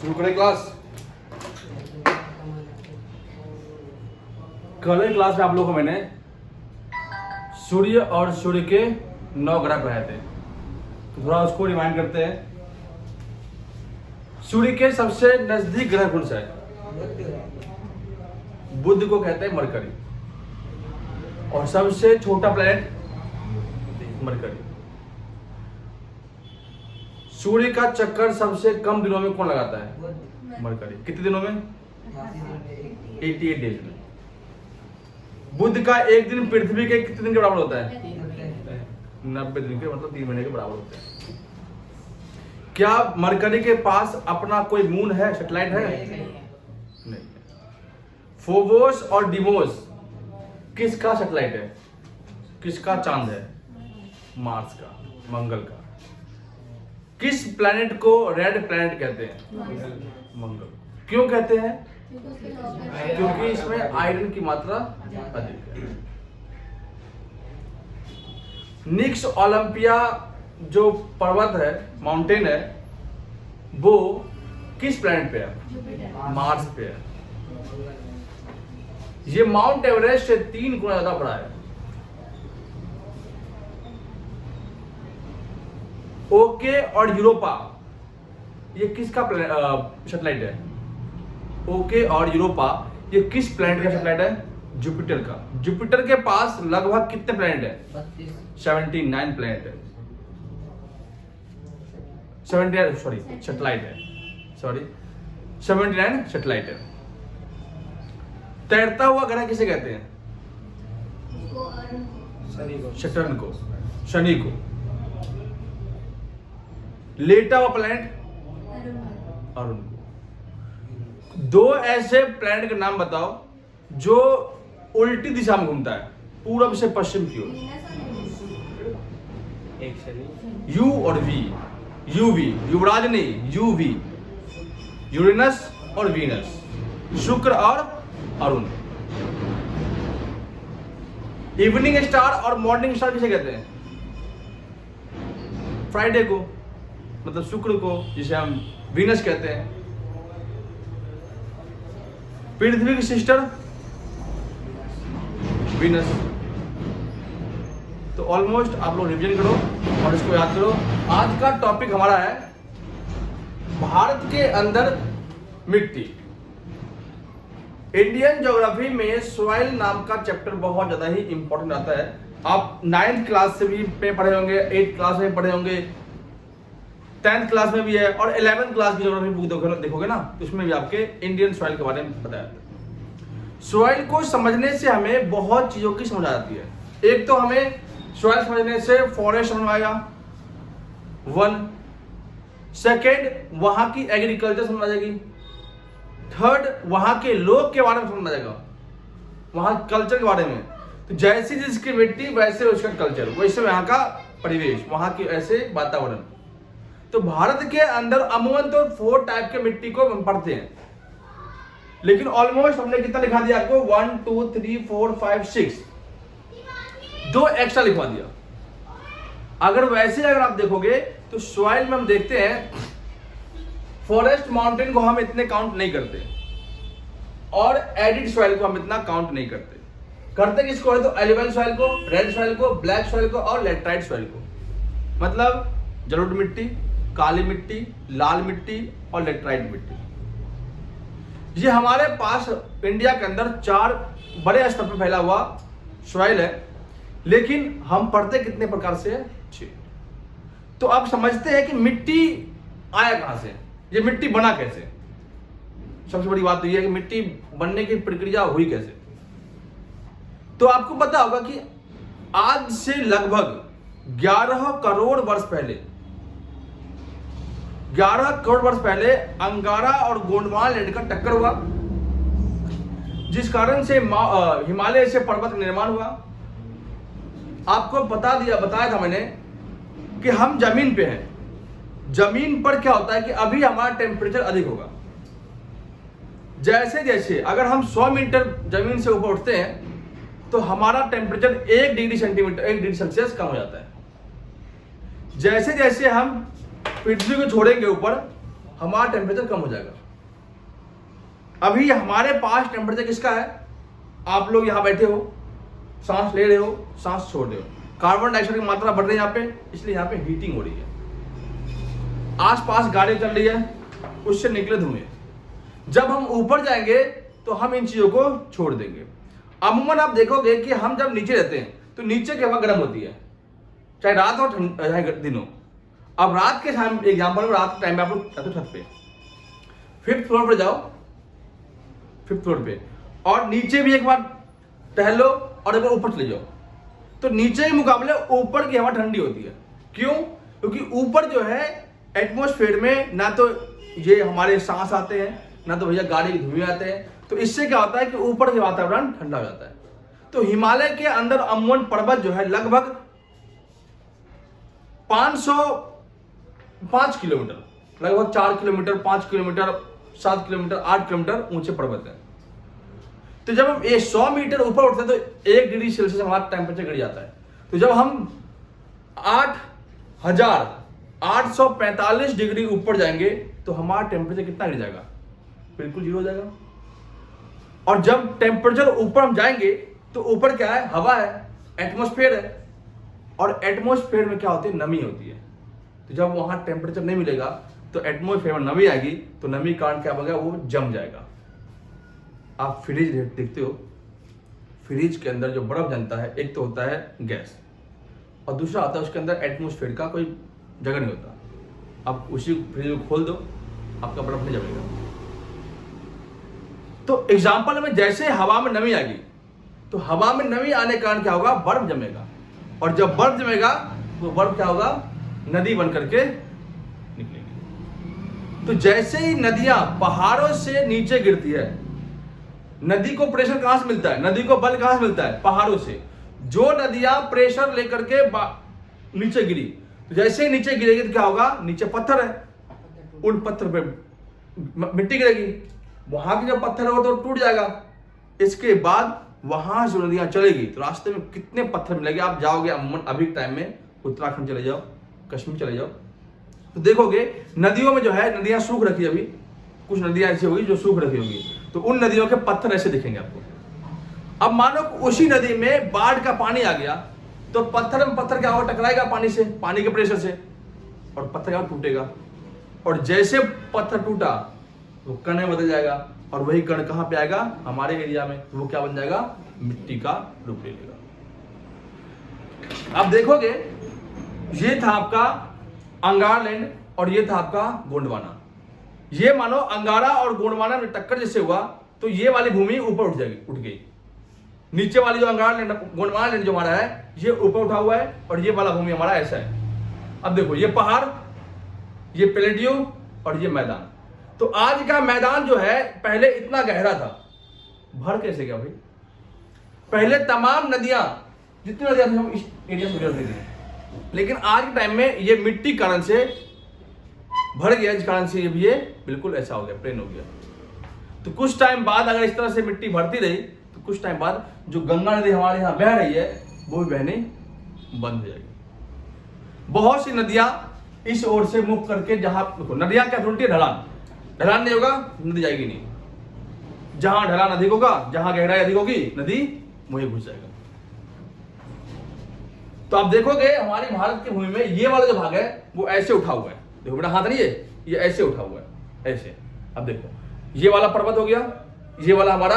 शुरू करें क्लास। कल क्लास में आप लोगों को मैंने सूर्य और सूर्य के 9 ग्रह पढ़ाए थे, तो थोड़ा उसको रिमाइंड करते हैं। सूर्य के सबसे नजदीक ग्रह कौन सा है? बुध को कहते हैं मरकरी, और सबसे छोटा प्लैनेट मरकरी। सूर्य का चक्कर सबसे कम दिनों में कौन लगाता है? मरकरी। कितने दिनों में? 88 डेज में। बुध का एक दिन पृथ्वी के कितने दिन के बराबर होता है? 90 दिन के, मतलब 3 महीने के बराबर होते हैं। क्या मरकरी के पास अपना कोई मून है, सैटेलाइट है? नहीं। फोबोस और डिमोस किसका सैटेलाइट है? किसका चांद है? मार्स का, मंगल का। किस प्लैनेट को रेड प्लैनेट कहते हैं? मंगल। क्यों कहते हैं? क्योंकि इसमें आयरन की मात्रा अधिक है। निक्स ओलंपिया जो पर्वत है, माउंटेन है, वो किस प्लैनेट पे है? मार्स पे है। ये माउंट एवरेस्ट से 3 गुना ज्यादा बड़ा है। ओके और यूरोपा, ये किसका सैटेलाइट है? ओके और यूरोपा ये किस प्लैनेट का सैटेलाइट है? जुपिटर का। जुपिटर के पास लगभग कितने प्लैनेट है? 79 प्लैनेट है। 79 सैटेलाइट है। 79 सैटेलाइट है। तैरता हुआ ग्रह किसे कहते हैं? सैटर्न को, शनि को। लेटा हुआ प्लैनेट? अरुण को। 2 ऐसे प्लैनेट के नाम बताओ जो उल्टी दिशा में घूमता है, पूरब से पश्चिम की ओर। यू और वी। यूवी, युवराज नहीं, यूवी। यूरेनस और वीनस, शुक्र और अरुण। इवनिंग स्टार और मॉर्निंग स्टार किसे कहते हैं? फ्राइडे को, मतलब शुक्र को, जिसे हम वीनस कहते हैं। पृथ्वी की सिस्टर वीनस। तो ऑलमोस्ट आप लोग रिवीजन करो और इसको याद करो। आज का टॉपिक हमारा है भारत के अंदर मिट्टी। इंडियन ज्योग्राफी में सॉइल नाम का चैप्टर बहुत ज्यादा ही इंपॉर्टेंट आता है। आप 9th क्लास से भी पढ़े होंगे, 8th क्लास में पढ़े होंगे, 10th क्लास में भी है, और 11th क्लास की ज्योग्राफी बुक देखोगे ना, तो उसमें भी आपके इंडियन सॉइल के बारे में बताया जाता है। सॉइल को समझने से हमें बहुत चीजों की समझ आ जाती है। एक तो हमें सॉइल समझने से फॉरेस्ट समझ आएगा, 1। सेकेंड, वहां की एग्रीकल्चर समझ आ जाएगी। 3rd, वहां के लोग के बारे में समझ आ जाएगा, वहां कल्चर के बारे में। तो जैसी जिसकी मिट्टी वैसे उसका कल्चर, वैसे वहां का परिवेश, वहां की ऐसे वातावरण। तो भारत के अंदर अमूमन तो 4 टाइप के मिट्टी को हम पढ़ते हैं, लेकिन ऑलमोस्ट हमने कितना लिखा दिया आपको? 1 2 3 4 5 6, 2 एक्स्ट्रा लिखवा दिया। अगर वैसे अगर आप देखोगे तो सॉइल में हम देखते हैं फॉरेस्ट माउंटेन को हम इतने काउंट नहीं करते, और एडिड सॉइल को हम इतना काउंट नहीं करते। करते किसको है? तो एलिवल सॉइल को, रेड सॉइल को, ब्लैक सॉइल को और लेटराइट सॉइल को। मतलब जलोढ़ मिट्टी, काली मिट्टी, लाल मिट्टी और लेटराइट मिट्टी। ये हमारे पास इंडिया के अंदर 4 बड़े स्तर पर फैला हुआ सॉइल है, लेकिन हम पढ़ते कितने प्रकार से है? 6। तो आप समझते हैं कि मिट्टी आया कहां से, ये मिट्टी बना कैसे। सबसे बड़ी बात तो यह है कि मिट्टी बनने की प्रक्रिया हुई कैसे। तो आपको पता होगा कि आज से लगभग 11 करोड़ वर्ष पहले, 11 करोड़ वर्ष पहले अंगारा और गोंडवाना लैंड का टक्कर हुआ, जिस कारण से हिमालय से पर्वत निर्माण हुआ। आपको बताया था मैंने कि हम जमीन पे हैं। जमीन पर क्या होता है कि अभी हमारा टेम्परेचर अधिक होगा। जैसे जैसे अगर हम 100 मीटर जमीन से ऊपर उठते हैं तो हमारा टेम्परेचर 1 डिग्री सेल्सियस कम हो जाता है। जैसे जैसे हम पृथ्वी को छोड़ेंगे ऊपर हमारा टेम्परेचर कम हो जाएगा। अभी हमारे पास टेम्परेचर किसका है, आप लोग यहाँ बैठे हो, सांस ले रहे हो, सांस छोड़ रहे हो, कार्बन डाइऑक्साइड की मात्रा बढ़ रही है यहाँ पे, इसलिए यहाँ पे हीटिंग हो रही है। आसपास गाड़ी चल रही है, उससे निकले धुएं। जब हम ऊपर जाएंगे तो हम इन चीजों को छोड़ देंगे। अमूमन आप देखोगे कि हम जब नीचे रहते हैं तो नीचे की हवा गर्म होती है, चाहे रात हो चाहे दिन हो। अब रात के टाइम एग्जाम्पल में, रात के टाइम में आप लोग छत पे 5th फ्लोर पर जाओ, 5th फ्लोर पे, और नीचे भी एक बार टहलो और एक बार ऊपर चले जाओ, तो नीचे के मुकाबले ऊपर की हवा ठंडी होती है। क्यों? क्योंकि ऊपर जो है एटमॉस्फेयर में ना तो ये हमारे सांस आते हैं, ना तो भैया गाड़ी के धुएं आते हैं, तो इससे क्या होता है कि ऊपर के वातावरण ठंडा हो जाता है। तो हिमालय के अंदर अमूमन पर्वत जो है लगभग 505 किलोमीटर, लगभग 4 किलोमीटर, 5 किलोमीटर, 7 किलोमीटर, 8 किलोमीटर ऊंचे पर्वत है। तो जब हम 100 मीटर ऊपर उठते हैं तो 1 डिग्री सेल्सियस हमारा टेम्परेचर गिर जाता है। तो जब हम 8,845 डिग्री ऊपर जाएंगे तो हमारा टेम्परेचर कितना गिर जाएगा? बिल्कुल 0 हो जाएगा। और जब टेम्परेचर ऊपर हम जाएंगे तो ऊपर क्या है? हवा है, एटमॉस्फेयर है, और एटमॉस्फेयर में क्या होती है? नमी होती है। तो जब वहां टेम्परेचर नहीं मिलेगा तो एटमॉस्फेयर में नमी आएगी, तो नमी के कारण क्या होगा? वो जम जाएगा। आप फ्रिज देखते हो, फ्रिज के अंदर जो बर्फ जमता है, एक तो होता है गैस और दूसरा होता है उसके अंदर एटमॉस्फेयर का कोई जगह नहीं होता। आप उसी फ्रिज को खोल दो, आपका बर्फ नहीं जमेगा। तो एग्जाम्पल में जैसे हवा में नमी आएगी, तो हवा में नमी आने के कारण क्या होगा? बर्फ जमेगा, और जब बर्फ जमेगा तो बर्फ क्या होगा? नदी बन करके निकलेगी। तो जैसे ही नदियां पहाड़ों से नीचे गिरती है, नदी को प्रेशर कहां से मिलता है? नदी को बल कहां से मिलता है? पहाड़ों से। जो नदियां प्रेशर लेकर के नीचे गिरी, तो जैसे ही नीचे गिरेगी तो क्या होगा? नीचे पत्थर है, उन पत्थर पे मिट्टी गिरेगी, वहां के जो पत्थर है वो तो टूट जाएगा। इसके बाद वहां जो नदियां चलेगी तो रास्ते में कितने पत्थर मिलेंगे? आप जाओगे अमूमन अभी टाइम में उत्तराखंड चले जाओ, कश्मीर चले जाओ, तो देखोगे नदियों में जो है, नदियां सूख रखी है, अभी कुछ नदियां ऐसी होगी जो सूख रखी होगी, तो उन नदियों के पत्थर ऐसे दिखेंगे आपको। अब मानो उसी नदी में बाढ़ का पानी आ गया, तो पत्थर में पत्थर क्या होगा? टकराएगा पानी से, पानी के प्रेशर से, और पत्थर क्या टूटेगा। और जैसे पत्थर टूटा वो कण में बदल जाएगा, और वही कण कहां पे आएगा? हमारे एरिया में। तो वो क्या बन जाएगा? मिट्टी का रूप ले लेगा। आप देखोगे ये था आपका अंगारलैंड और ये था आपका गोंडवाना। ये मानो अंगारा और गोंडवाना में टक्कर जैसे हुआ तो ये वाली भूमि ऊपर उठ जाएगी, उठ गई। नीचे वाली जो अंगारलैंड गोंडवाना लैंड जो हमारा है, ये ऊपर उठा हुआ है, और ये वाला भूमि हमारा ऐसा है। अब देखो, ये पहाड़, ये प्लेटियो और ये मैदान। तो आज का मैदान जो है पहले इतना गहरा था, भर कैसे गया भाई? पहले तमाम नदियां, जितनी नदियां थी हम इस एरिया में गुजरती थी, लेकिन आज के टाइम में ये मिट्टी कारण से भर गया, इस कारण से ये बिल्कुल ऐसा हो गया, प्लेन हो गया। तो कुछ टाइम बाद अगर इस तरह से मिट्टी भरती रही तो कुछ टाइम बाद जो गंगा नदी हमारे यहाँ बह रही है वो भी बहने बंद हो जाएगी। बहुत सी नदियां इस ओर से मुख करके, जहां नदियां क्या ढूंढती है? ढलान। ढलान नहीं होगा नदी जाएगी नहीं। जहां ढलान अधिक होगा, जहां गहराई अधिक होगी, नदी वहीं घुस जाएगा। तो आप देखोगे हमारी भारत की भूमि में ये वाला जो भाग है वो ऐसे उठा हुआ है। देखो मेरा हाथ नहीं है, ये ऐसे उठा हुआ है, ऐसे। अब देखो, ये वाला पर्वत हो गया, ये वाला हमारा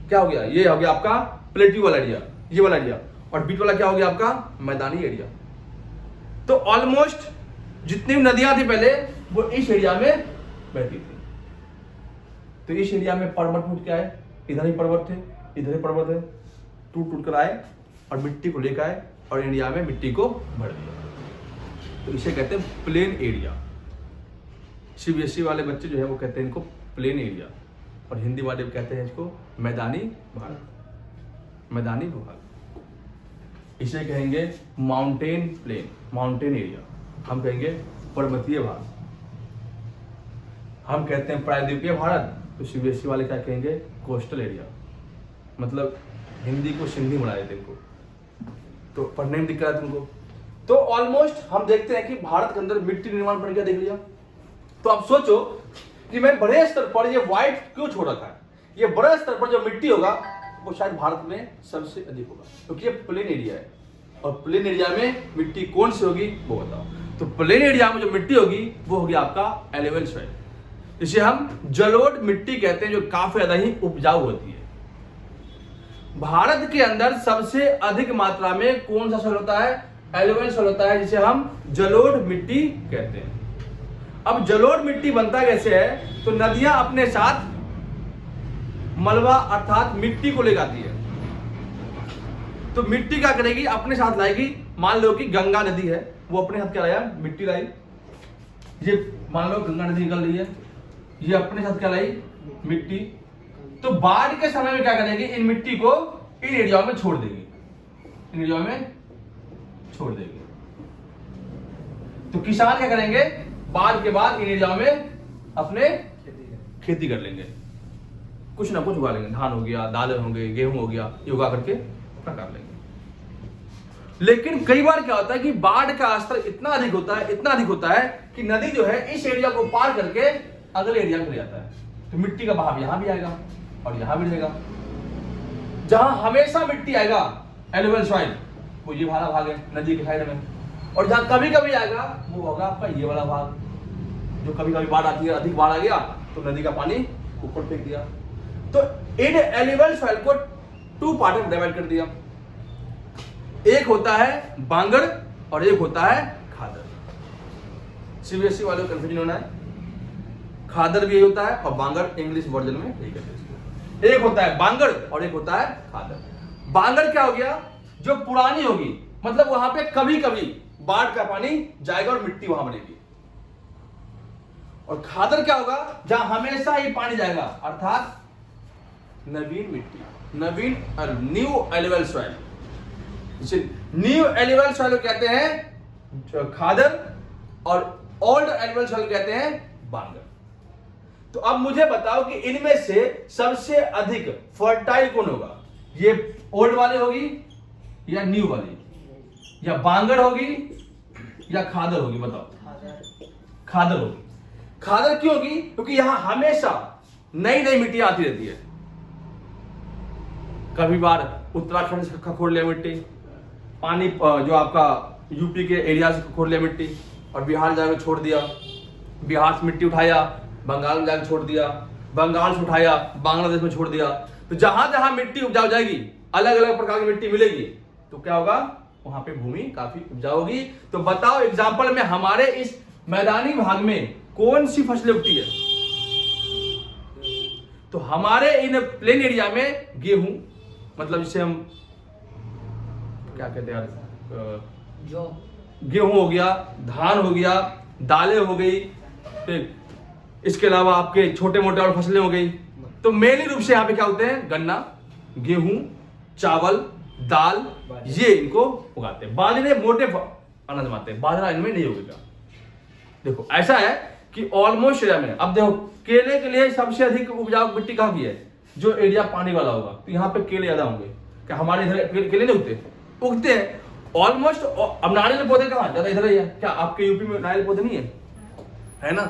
क्या हो गया? ये हो गया आपका प्लेट्यू वाला एरिया, ये वाला एरिया, और बीच वाला क्या हो गया? आपका मैदानी एरिया। तो ऑलमोस्ट जितनी नदियां थी पहले वो इस एरिया में बहती थी। तो इस एरिया में पर्वत टूट के आए, इधर ही पर्वत थे, इधर ही पर्वत है, टूट टूट कर आए और मिट्टी को लेकर आए और इंडिया में मिट्टी को भर दिया। तो इसे कहते हैं प्लेन एरिया। सीबीएसई वाले बच्चे जो है वो कहते हैं इनको प्लेन एरिया, और हिंदी वाले कहते हैं इसको मैदानी भाग, मैदानी भूभाग। इसे कहेंगे माउंटेन प्लेन, माउंटेन एरिया। हम कहेंगे पर्वतीय भाग। हम कहते हैं प्रायद्वीपीय भारत, तो सीबीएसई वाले क्या कहेंगे? Coastal area. मतलब हिंदी को सिंधी बना देते इनको, तो पढ़ने में दिक्कत है तुमको। तो ऑलमोस्ट हम देखते हैं कि भारत के अंदर मिट्टी निर्माण प्रक्रिया देख लिया। तो तो आप सोचो कि मैं बड़े स्तर पर ये व्हाइट क्यों छोड़ रखा है। ये बड़े स्तर पर जो मिट्टी होगा वो शायद भारत में सबसे अधिक होगा, क्योंकि ये प्लेन एरिया है। और प्लेन एरिया में मिट्टी कौन सी होगी वो बताओ। तो प्लेन एरिया में जो मिट्टी होगी वो होगी आपका एलुवियल सॉइल, इसे हम जलोढ़ मिट्टी कहते हैं, जो काफी ज्यादा ही उपजाऊ होती है। भारत के अंदर सबसे अधिक मात्रा में कौन सा सॉइल होता है? एलुवियल सॉइल होता है, जिसे हम जलोढ़ मिट्टी कहते हैं। अब जलोढ़ मिट्टी बनता कैसे है? तो नदियां अपने साथ मलबा अर्थात मिट्टी को ले जाती है। तो मिट्टी क्या करेगी? अपने साथ लाएगी। मान लो कि गंगा नदी है, वो अपने साथ क्या लाया? मिट्टी लाई। ये मान लो गंगा नदी निकल रही है, ये अपने साथ क्या लाई? मिट्टी। तो बाढ़ के समय में क्या करेगी? इन मिट्टी को इन एरिया में छोड़ देगी, इन एरिया में छोड़ देगी। तो किसान क्या करेंगे? बाढ़ के बाद इन एरिया में अपने खेती कर लेंगे, कुछ ना कुछ उगा लेंगे। धान हो गया, दालें होंगे, गेहूं हो गया, ये उगा करके अपना कर लेंगे। लेकिन कई बार क्या होता है कि बाढ़ का स्तर इतना अधिक होता है, इतना अधिक होता है कि नदी जो है इस एरिया को पार करके अगले एरिया में चले जाता है। तो मिट्टी का बहाव यहां भी आएगा और यहां भी रहेगा। जहां हमेशा मिट्टी आएगा एलुवियल सॉइल, वो ये वाला भाग है नदी के साइड में। और जहां कभी कभी आएगा वो होगा आपका ये वाला भाग, जो कभी कभी बाढ़ आती है, अधिक बाढ़ आ गया तो नदी का पानी ऊपर फेंक दिया। तो इन एलुवियल सॉइल को 2 पार्ट में डिवाइड कर दिया। एक होता है बांगर और एक होता है खादर। सीबीएसई वालों को कंफ्यूजन होना है, खादर भी यही होता है और बांगर इंग्लिश वर्जन में यही कहते हैं। एक होता है बांगर और एक होता है खादर। बांगर क्या हो गया? जो पुरानी होगी, मतलब वहां पे कभी कभी बाढ़ का पानी जाएगा और मिट्टी वहां बनेगी। और खादर क्या होगा? जहां हमेशा ही पानी जाएगा, अर्थात नवीन मिट्टी, नवीन न्यू एलुवियल सॉइल, जिसे न्यू एलुवियल सॉइल कहते हैं खादर, और ओल्ड एलुवियल सॉइल कहते हैं बांगर। तो अब मुझे बताओ कि इनमें से सबसे अधिक फर्टाइल कौन होगा? ये ओल्ड वाली होगी या न्यू वाली, या बांगर होगी या खादर होगी? बताओ। खादर होगी। खादर क्यों होगी? क्योंकि यहां हमेशा नई नई मिट्टी आती रहती है। कभी बार उत्तराखंड से खखोर लिया मिट्टी, पानी जो आपका यूपी के एरिया से खखोर लिया मिट्टी और बिहार जाकर छोड़ दिया, बिहार से मिट्टी उठाया बंगाल में जाकर छोड़ दिया, बंगाल से उठाया बांग्लादेश में छोड़ दिया। तो जहां जहां मिट्टी उपजाऊ जाएगी, अलग अलग प्रकार की मिट्टी मिलेगी, तो क्या होगा? वहां पे भूमि काफी उपजाऊ होगी। तो बताओ एग्जाम्पल में हमारे इस मैदानी भाग में कौन सी फसलें उगती है? तो हमारे इन प्लेन एरिया में गेहूं, मतलब जिसे हम क्या कहते हैं यार, गेहूं हो गया, धान हो गया, दालें हो गई, फिर इसके अलावा आपके छोटे मोटे और फसलें हो गई। तो मेनली रूप से यहाँ पे क्या होते हैं? गन्ना, गेहूं, चावल, दाल, ये इनको उगाते हैं। बाजरे मोटे अनाज मानते हैं, बाजरा इनमें नहीं उगेगा। देखो ऐसा है कि ऑलमोस्ट एरिया में, अब देखो केले के लिए सबसे अधिक उपजाऊ मिट्टी कहाँ की है? जो एरिया पानी वाला होगा, तो यहाँ पे केले ज्यादा होंगे। क्या हमारे इधर केले नहीं उगते? उगते हैं ऑलमोस्ट। अब नारियल पौधे कहाँ ज्यादा? इधर ही है। क्या आपके यूपी में नारियल पौधे नहीं है ना?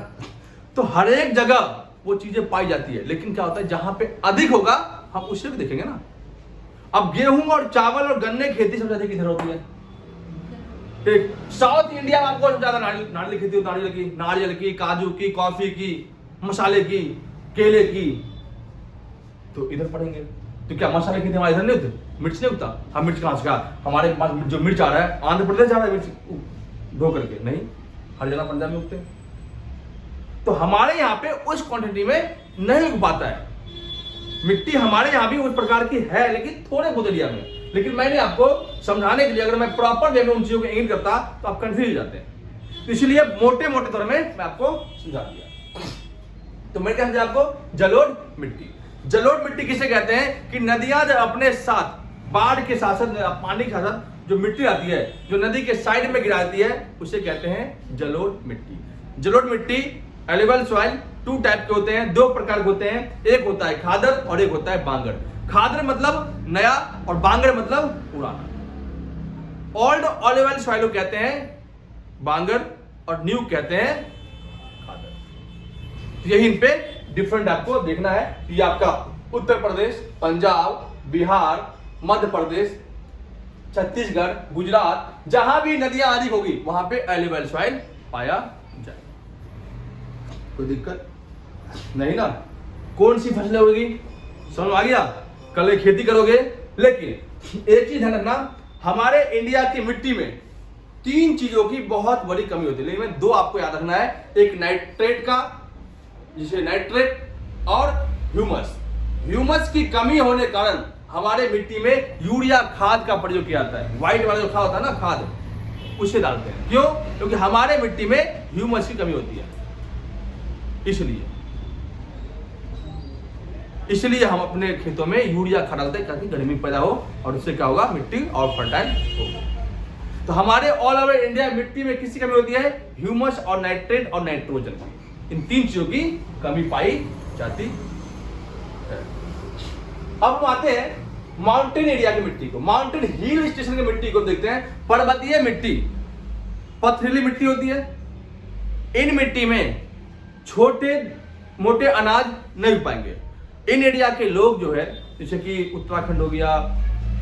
तो हर एक जगह वो चीजें पाई जाती है, लेकिन क्या होता है जहां पे अधिक होगा हम उसे भी देखेंगे ना। अब गेहूं और चावल और गन्ने की खेती सबसे अधिक इधर होती है। ठीक, साउथ इंडिया में आपको ज्यादा नारियल खेती होती है, नारियल की, काजू की, कॉफी की, मसाले की, केले की, तो इधर पढ़ेंगे। तो क्या मसाले की खेती हमारे इधर नहीं होते? मिर्च नहीं उगता? हम मिर्च कहां से? क्या हमारे पास जो मिर्च आ रहा है आंध्र प्रदेश जा रहा है मिर्च ढो करके? नहीं, हर जगह पंजाब में उगते हैं। तो हमारे यहाँ पे उस क्वांटिटी में नहीं उग पाता है। मिट्टी हमारे यहाँ भी उस प्रकार की है, लेकिन थोड़े बहुत एरिया में। लेकिन मैंने आपको समझाने के लिए, अगर मैं प्रॉपर वे में उन चीजों को इंगित करता तो आप कंफ्यूज हो जाते हैं। तो इसलिए मोटे मोटे तौर में मैं आपको समझा दिया। तो मैं कहते हैं आपको जलोढ़ मिट्टी। जलोढ़ मिट्टी किसे कहते हैं? कि नदियां जब अपने साथ बाढ़ के साथ पानी के साथ जो मिट्टी आती है, जो नदी के साइड में गिराती है, उसे कहते हैं जलोढ़ मिट्टी। जलोढ़ मिट्टी एलुवियल सॉइल 2 टाइप के होते हैं, 2 प्रकार के होते हैं। एक होता है खादर और एक होता है बांगर। खादर मतलब नया और बांगर मतलब पुराना। ओल्ड एलुवियल सॉइल कहते हैं बांगर और न्यू कहते हैं खादर। यही इन पे डिफरेंट आपको देखना है। ये आपका उत्तर प्रदेश, पंजाब, बिहार, मध्य प्रदेश, छत्तीसगढ़, गुजरात, जहां भी नदियां अधिक होगी वहां पे एल्यूवियल सॉइल पाया जाए। कोई दिक्कत नहीं ना? कौन सी फसलें होगी समझ आ गया? कल खेती करोगे। लेकिन एक चीज ध्यान रखना, हमारे इंडिया की मिट्टी में 3 चीजों की बहुत बड़ी कमी होती है, लेकिन में 2 आपको याद रखना है। एक नाइट्रेट का, जिसे नाइट्रेट, और ह्यूमस। ह्यूमस की कमी होने के कारण हमारे मिट्टी में यूरिया खाद का प्रयोग किया जाता है। व्हाइट वाला जो खाद होता है ना, खाद, उसे डालते हैं। क्यों? क्योंकि हमारे मिट्टी में ह्यूमस की कमी होती है। इसलिए हम अपने खेतों में यूरिया खाद डालते हैं ताकि गर्मी पैदा हो, और उससे क्या होगा, मिट्टी और फर्टाइल होगी। तो हमारे ऑल ओवर इंडिया मिट्टी में किसकी कमी होती है? ह्यूमस और नाइट्रेट और नाइट्रोजन की। इन 3 चीजों की कमी पाई जाती है। अब हम आते हैं माउंटेन एरिया की मिट्टी को, माउंटेन हिल स्टेशन की मिट्टी को देखते हैं। पर्वतीय मिट्टी, पथरीली मिट्टी होती है। इन मिट्टी में छोटे मोटे अनाज नहीं उग पाएंगे। इन एरिया के लोग जो है, जैसे कि उत्तराखंड हो गया,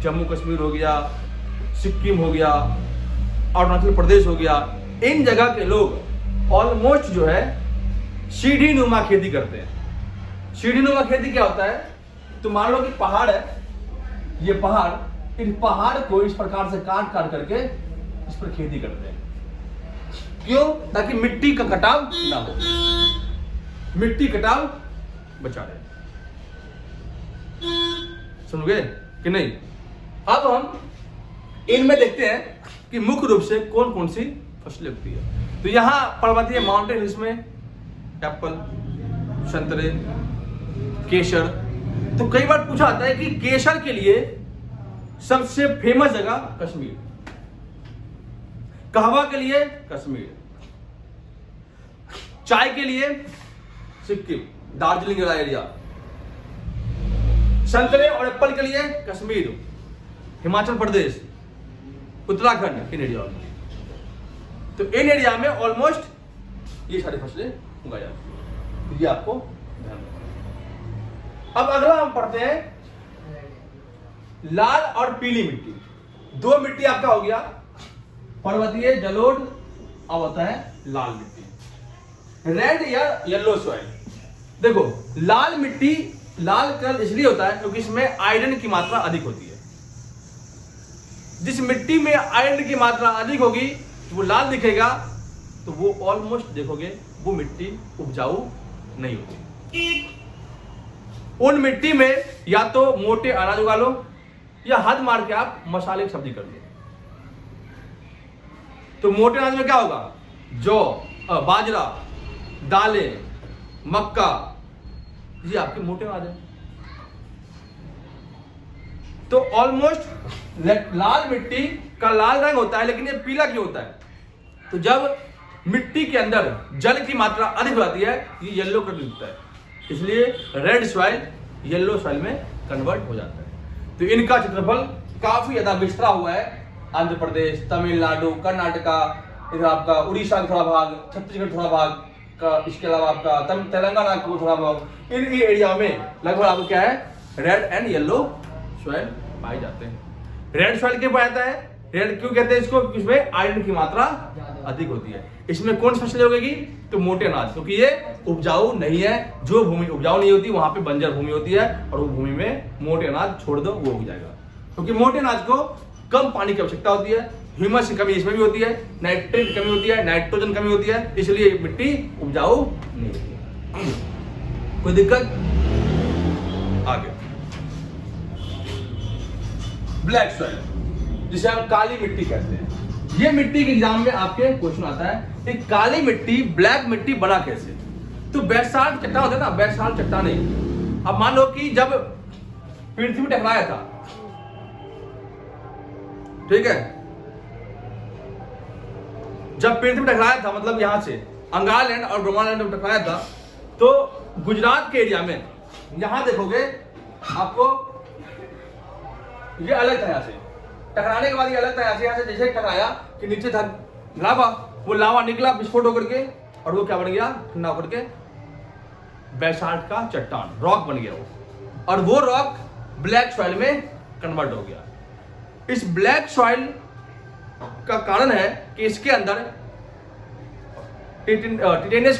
जम्मू कश्मीर हो गया, सिक्किम हो गया, अरुणाचल प्रदेश हो गया, इन जगह के लोग ऑलमोस्ट जो है सीढ़ी नुमा खेती करते हैं। सीढ़ी नुमा खेती क्या होता है? तो मान लो कि पहाड़ है, ये पहाड़, इन पहाड़ को इस प्रकार से काट काट करके इस पर खेती करते हैं। क्यों? ताकि मिट्टी का कटाव ना हो, मिट्टी कटाव बचा रहे। समझ गए कि नहीं? अब हम इनमें देखते हैं कि मुख्य रूप से कौन कौन सी फसलें उगती है। तो यहां पर्वतीय माउंटेन हिल्स में एप्पल, संतरे, केसर। तो कई बार पूछा जाता है कि केसर के लिए सबसे फेमस जगह कश्मीर, कहवा के लिए कश्मीर, चाय के लिए सिक्किम, दार्जिलिंग एरिया, संतरे और एप्पल के लिए कश्मीर, हिमाचल प्रदेश, उत्तराखंड, इन एरिया में। तो इन एरिया में ऑलमोस्ट ये सारी फसलें उगाई जाती है। ये आपको ध्यान रखना। अब अगला हम पढ़ते हैं लाल और पीली मिट्टी। 2 मिट्टी आपका हो गया, पर्वतीय, जलोढ़, अब होता है लाल मिट्टी, रेड या येलो सॉइल। देखो, लाल मिट्टी, लाल कलर इसलिए होता है क्योंकि इसमें आयरन की मात्रा अधिक होती है। जिस मिट्टी में आयरन की मात्रा अधिक होगी वो लाल दिखेगा, तो वो ऑलमोस्ट देखोगे वो मिट्टी उपजाऊ नहीं होती। उन मिट्टी में या तो मोटे अनाज उगा लो या हद मार के आप मसाले की सब्जी कर लो। तो मोटे अनाज में क्या होगा? जौ, बाजरा, दालें, मक्का, ये आपके मोटे अनाज है। तो ऑलमोस्ट लाल मिट्टी का लाल रंग होता है, लेकिन ये पीला क्यों होता है? तो जब मिट्टी के अंदर जल की मात्रा अधिक हो जाती है, ये येलो कलर दिखता है, इसलिए रेड सॉइल येलो सॉइल में कन्वर्ट हो जाता है। तो इनका क्षेत्रफल काफी ज्यादा बिखरा हुआ है। आंध्र प्रदेश, तमिलनाडु, कर्नाटका, इधर आपका उड़ीसा का थोड़ा भाग, छत्तीसगढ़ थोड़ा भाग का, इसके अलावा आपका तेलंगाना का थोड़ा भाग, इन एरिया में लगभग आपको क्या है, रेड एंड येलो सॉइल पाए जाते हैं। रेड सॉइल क्यों पाया जाता है? रेड क्यों कहते हैं इसको? इसमें आयरन की मात्रा अधिक होती है। इसमें कौन सी फसलें उगेगी? तो मोटे अनाज, क्योंकि ये उपजाऊ नहीं है। जो भूमि उपजाऊ नहीं होती वहां पे बंजर भूमि होती है, और वो भूमि में मोटे अनाज छोड़ दो, वो उग जाएगा। क्योंकि मोटे अनाज को कम पानी की आवश्यकता होती है, ह्यूमस की कमी इसमें भी होती है, नाइट्रेट की कमी होती है, नाइट्रोजन कमी होती है, इसलिए मिट्टी उपजाऊ नहीं होती है। कोई दिक्कत? आगे ब्लैक सॉइल, जिसे हम काली मिट्टी कहते हैं। ये मिट्टी के एग्जाम में आपके क्वेश्चन आता है कि काली मिट्टी, ब्लैक मिट्टी बना कैसे? तो बेसाल्ट चट्टान होता है ना, बेसाल्ट चट्टान नहीं। अब मान लो कि जब पृथ्वी टकराया था, ठीक है, जब पृथ्वी टकराया था, मतलब यहां से अंगारलैंड और ब्रह्मालैंड में टकराया था, तो गुजरात के एरिया में यहां देखोगे आपको ये अलग था। यहां से टकराने के बाद ये अलग था। यहाँ से जैसे टकराया कि नीचे था लावा, वो लावा निकला विस्फोट होकर के, और वो क्या बन गया? ठंडा होकर के बेसाल्ट का चट्टान, रॉक बन गया वो, और वो रॉक ब्लैक सॉइल में कन्वर्ट हो गया। इस ब्लैक सॉइल का कारण है कि इसके अंदर टिटेनियस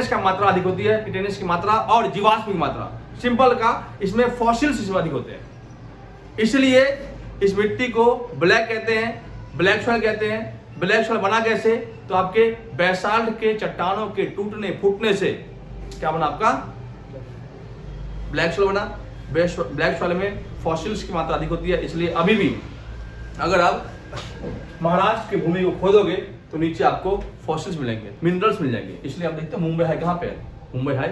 का मात्रा अधिक होती है, टिटेनियस की मात्रा और जीवाश्म की मात्रा, सिंपल का इसमें फॉसिल्स इसमें अधिक होते हैं। इसलिए इस मिट्टी को ब्लैक कहते हैं, ब्लैक सॉइल कहते हैं। ब्लैक सॉइल बना कैसे? तो आपके बेसाल्ट के चट्टानों के टूटने फूटने से क्या बना? आपका ब्लैक सॉइल बना। ब्लैक सॉइल में फॉसिल्स की मात्रा अधिक होती है, इसलिए अभी भी अगर आप महाराष्ट्र की भूमि को खोदोगे तो नीचे आपको फॉसिल्स मिलेंगे, मिनरल्स मिल जाएंगे। इसलिए आप देखते हैं मुंबई है कहाँ पे है? मुंबई है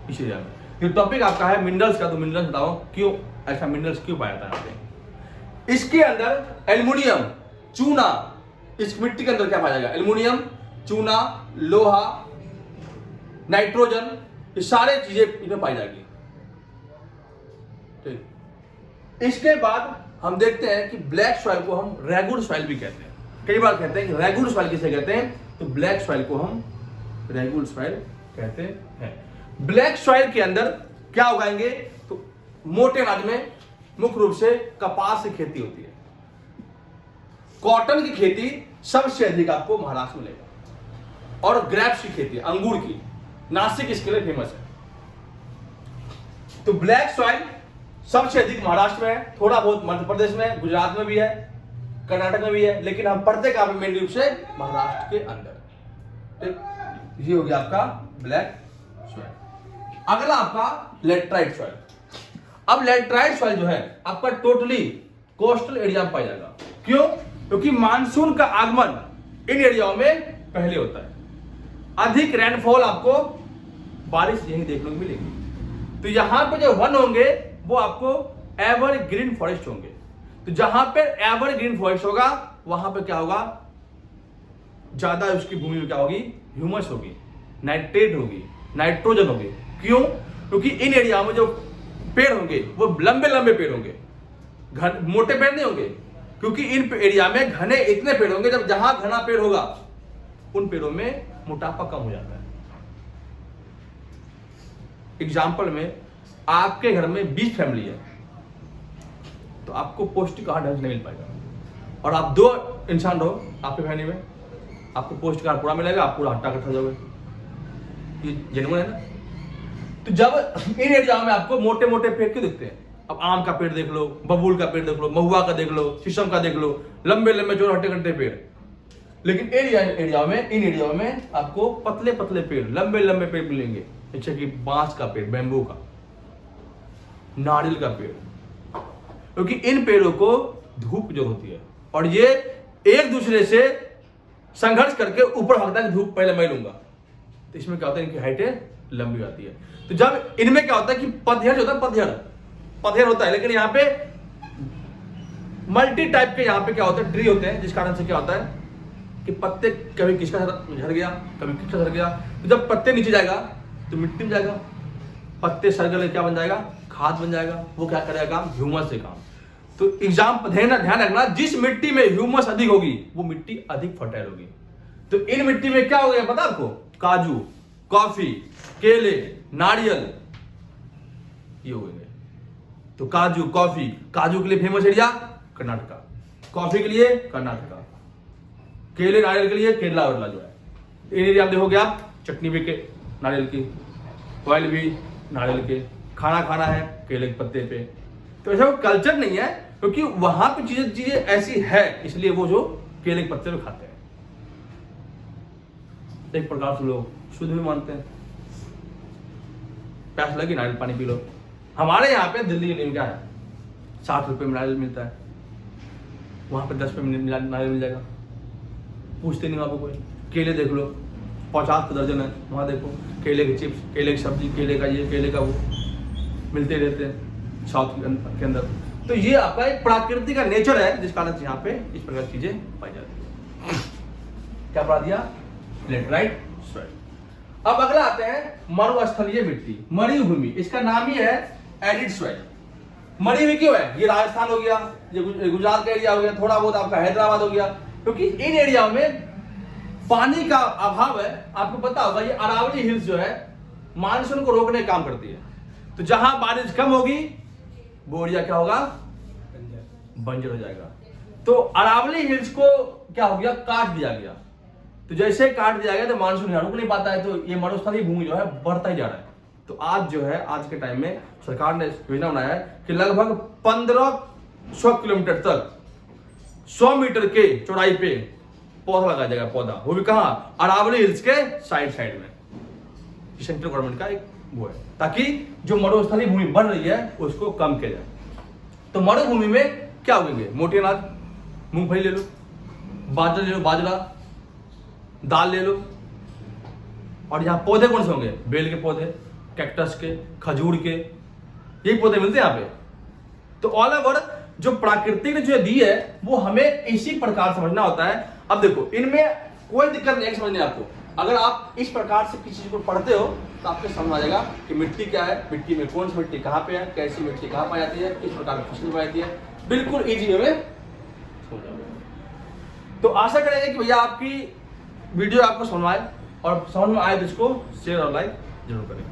इस एरिया में। ये टॉपिक आपका है मिनरल्स का, तो मिनरल्स बताओ क्यों ऐसा मिनरल्स क्यों पाया जाता है यहाँ पे? इसके अंदर एल्युमिनियम, चूना, इस मिट्टी के अंदर क्या पाया जाएगा? एल्युमिनियम, चूना, लोहा, नाइट्रोजन, ये सारे चीजें इसमें पाई जाएगी। ठीक, इसके बाद हम देखते हैं कि ब्लैक सॉइल को हम रेगुलर सॉइल भी कहते हैं। कई बार कहते हैं कि रेगुलर सॉइल किसे कहते हैं? तो ब्लैक सॉइल को हम रेगुलर सॉइल कहते हैं। ब्लैक सॉइल के अंदर क्या उगाएंगे? तो मोटे अनाज में मुख्य रूप से कपास की खेती होती है। कॉटन की खेती सबसे अधिक आपको महाराष्ट्र में मिलेगा, और ग्रेप्स की खेती, अंगूर की, नासिक इसके लिए फेमस है। तो ब्लैक सॉइल सबसे अधिक महाराष्ट्र में है, थोड़ा बहुत मध्य प्रदेश में, गुजरात में भी है, कर्नाटक में भी है, लेकिन हम पढ़ते कहां पे? मेन रूप से महाराष्ट्र के अंदर। ठीक, ये हो गया आपका ब्लैक सॉइल। अगला आपका लेटराइट सॉइल। अब लेटराइट सॉइल जो है आपका टोटली कोस्टल एरिया में पाया जाएगा। क्यों? क्योंकि मानसून का आगमन इन एरियाओं में पहले होता है। अधिक रेनफॉल आपको, बारिश यही देखने को मिलेगी। तो यहां पे जो वन होंगे वो आपको एवरग्रीन फॉरेस्ट होंगे। तो जहां पे एवरग्रीन फॉरेस्ट होगा वहां पे क्या होगा? ज्यादा उसकी भूमि में क्या होगी? ह्यूमस होगी, नाइट्रेट होगी, नाइट्रोजन होगी। क्यों? क्योंकि इन एरिया में जो पेड़ होंगे वो लंबे लंबे पेड़ होंगे, मोटे पेड़ नहीं होंगे, क्योंकि इन एरिया में घने इतने पेड़ होंगे, जब जहां घना पेड़ होगा उन पेड़ों में मोटापा कम हो जाता है। एग्जाम्पल में आपके घर में 20 फैमिली है तो आपको पौष्टिक आहार ढंग से नहीं मिल पाएगा, और आप 2 इंसान रहो आपके फैमिली में, आपको पौष्टिक आहार पूरा मिलेगा, आप पूरा हट्टा कट्टा जाओगे। ये जेन्युइन है ना? तो जब इन एरियाओं में आपको मोटे मोटे पेड़ क्यों दिखते हैं? अब आम का पेड़ देख लो, बबूल का पेड़ देख लो, महुआ का देख लो, शीशम का देख लो, लंबे लंबे चौड़े हट्टे कट्टे पेड़। लेकिन इन एरियाओं में आपको पतले पतले पेड़, लंबे लंबे पेड़ मिलेंगे, जैसे कि बांस का पेड़, बैम्बू का, नारियल का पेड़, क्योंकि इन पेड़ों को धूप जो होती है और ये एक दूसरे से संघर्ष करके ऊपर भागता है, धूप पहले मैं लूंगा। तो इसमें क्या होता है? इनकी हाइटें लंबी आती है। तो जब इनमें क्या होता है कि पतझड़ होता है, पतझड़ होता है, लेकिन यहाँ पे मल्टी टाइप के यहाँ पे क्या होता है? ट्री होते हैं, जिस कारण से क्या होता है कि पत्ते कभी किसका झड़ गया, कभी किसका झड़ गया। तो जब पत्ते नीचे जाएगा तो मिट्टी में जाएगा, पत्ते सड़ गए क्या बन जाएगा? खाद बन जाएगा। वो क्या करेगा काम? ह्यूमस से काम। तो ध्यान रखना, जिस मिट्टी में ह्यूमस अधिक होगी वो मिट्टी अधिक फर्टाइल होगी। तो इन मिट्टी में क्या हो गया पता आपको? काजू, कॉफी, केले, नारियल, ये हो गए। तो काजू, कॉफी, काजू के लिए फेमस एरिया कर्नाटका, कॉफी के लिए कर्नाटका, केले नारियल के लिए केरला वेरला जो है। इन एरिया में देखोगे आप चटनी भी के नारियल की, ऑयल भी नारियल के, खाना है केले के पत्ते पे। तो ऐसा कोई कल्चर नहीं है, क्योंकि वहां पे चीजें ऐसी है, इसलिए वो जो केले के पत्ते पे खाते हैं। एक प्रकार से लोग शुद्ध भी मानते हैं। प्यास लगी नारियल पानी पी लो। हमारे यहाँ पे दिल्ली में क्या है? 60 रुपए में नारियल मिलता है, वहां पे 10 रुपए में नारियल मिल जाएगा, पूछते नहीं वहां पे कोई। केले देख लो, 50 का दर्जन है, वहां देखो केले के चिप्स, केले की सब्जी, केले का ये, केले का वो मिलते रहते हैं साउथ के अंदर। तो ये आपका एक प्रकृति का नेचर है, जिस कारण से यहाँ पे इस प्रकार की चीजें पाई जाती है। क्या पढ़ा दिया? Laterite soil. अब अगला आते हैं मरुस्थलीय मिट्टी, मरी भूमि। इसका नाम ही है एरिड सॉइल। मरी हुई क्यों है? ये राजस्थान हो गया, ये गुजरात का एरिया हो गया, थोड़ा बहुत आपका हैदराबाद हो गया, क्योंकि इन एरिया में पानी का अभाव है, आपको पता होगा ये अरावली हिल्स जो है मानसून को रोकने का काम करती है। तो जहां बारिश कम होगी वो एरिया क्या होगा, बंजर हो जाएगा। तो अरावली हिल्स को क्या हो गया, काट दिया गया। तो जैसे काट दिया गया तो मानसून यहाँ रुक नहीं पाता है, तो ये मरुस्थलीय भूमि जो है बढ़ता ही जा रहा है। तो आज जो है, आज के टाइम में सरकार ने योजना बनाया है कि लगभग 1500 किलोमीटर तक 100 मीटर के चौड़ाई पे पौधा लगाया जाएगा, पौधा, वो भी कहाँ, अरावली हिल्स के साइड में। सेंट्रल गवर्नमेंट का एक वो है, ताकि जो मरुस्थलीय भूमि बन रही है उसको कम किया जाए। तो मरुभूमि में क्या उगेंगे, मोटे अनाज, मूंगफली ले लो, बाजरा ले लो, बाजरा, दाल ले लो। और यहाँ पौधे कौन से होंगे, बेल के पौधे, कैक्टस के, खजूर के, यही पौधे मिलते हैं यहाँ पे। तो ऑल ओवर जो प्रकृति ने जो दी है वो हमें इसी प्रकार समझना होता है। अब देखो इनमें कोई दिक्कत नहीं है समझने आपको, अगर आप इस प्रकार से किसी चीज को पढ़ते हो तो आपको समझ आ जाएगा कि मिट्टी क्या है, मिट्टी में कौन सी मिट्टी कहाँ पे है, कैसी मिट्टी कहाँ पाई जाती है, किस प्रकार की फसल पाई जाती है, बिल्कुल इजी वे में समझ आ जाएगा। तो आशा करेंगे कि भैया आपकी वीडियो आपको समझ आए, और समझ में आए तो इसको शेयर और लाइक जरूर करें।